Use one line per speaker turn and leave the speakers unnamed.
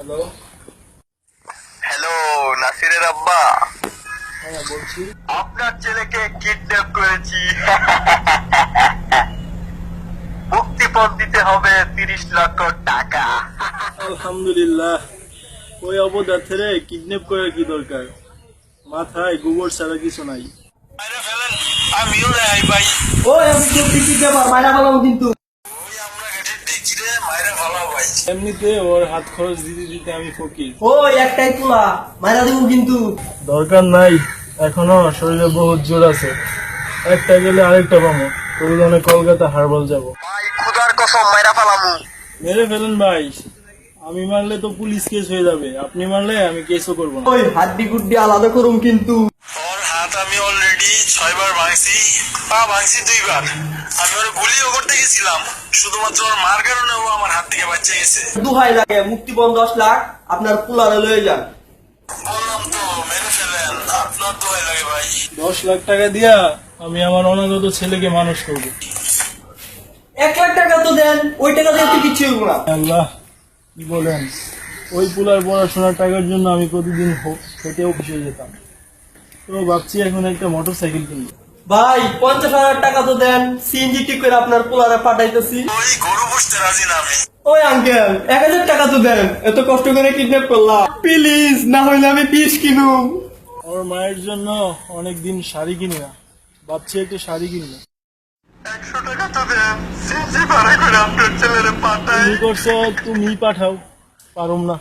Hello.
Hello, নাসিরের আব্বা।
হ্যাঁ বলছি।
আপনার ছেলেকে কিডন্যাপ করেছি। মুক্তিপণ দিতে হবে 30 লক্ষ টাকা।
আলহামদুলিল্লাহ। ওই অপদার্থেরে কিডন্যাপ করার কি দরকার? মাথায় গোবর ছাড়া কিছু নাই।
আরে ফেলেন, আমিও রেহাই পাই।
ওই আমি খুব টিকিট দেবো মাইরা বললাম কিন্তু।
ওই আমরা গাড়ি দেখি রে, মাইরে ভালো ভাই।
এমনিতে ওর হাত খরচ দিতে দিতে আমি ফকির।
ওই একটাই পোলা মাইরা দেবো কিন্তু।
দরকার নাই, এখনো শরীরে বহুত জোর আছে। একটা গেলে আরেকটা পাবো। প্রয়োজনে কলকাতা হারবাল যাব।
ভাই খুদার কসম মাইরা ফেলামু।
মেরে ফেলেন ভাই, আমি মারলে তো পুলিশ কেস হয়ে যাবে, আপনি মারলে আমি কেসও করবো না।
ওই হাড্ডি গুড্ডি আলাদা করুম কিন্তু।
ওর হাত আমি অলরেডি 6বার ভাঙছি, পা ভাঙছি 2বার। আমি ওর গুলিও করতে গেছিলাম, শুধুমাত্র ওর মার কারণে ও আমার হাত থেকে বাঁচে গেছে।
দুহাই লাগে মুক্তিপণ 10 লাখ আপনার পোলারে লয়ে যান।
বললাম তো মেরে ফেলেন, আপনার দোয়াই লাগে ভাই।
10 লাখ টাকা দিয়া আমি আমার অনাগত ছেলেকে মানুষ করবো।
1 লাখ টাকা তো দেন, ওই টাকা দিয়ে তো কিছু হইব না।
আল্লাহ, কি বলেন? ওই পুলার পড়াশোনার টাকার জন্য আমি প্রতিদিন খেতে অফিসে যেতাম। তো ভাবছি এখন একটা মোটর সাইকেল কিনবো।
ভাই 50,000 টাকা তো দেন, সিএনজি ঠিক করে আপনার পোলারে পাঠাইতেছি।
ওই গরু বসতে রাজি না আমি।
ওই আঙ্কেল 1,000 টাকা তো দেন, এত কষ্ট করে কিডন্যাপ করলাম, প্লিজ, না হইলে আমি পিস কিনুম।
ওর মায়ের জন্য অনেকদিন শাড়ি কিনি না, ভাবছি একটা শাড়ি কিনবো।
100 টাকা তো দেন, সিজি ভাড়া করে আপনার ছেলেরে পাঠাই।
তুমি করছো, তুমি পাঠাও, পারুম না।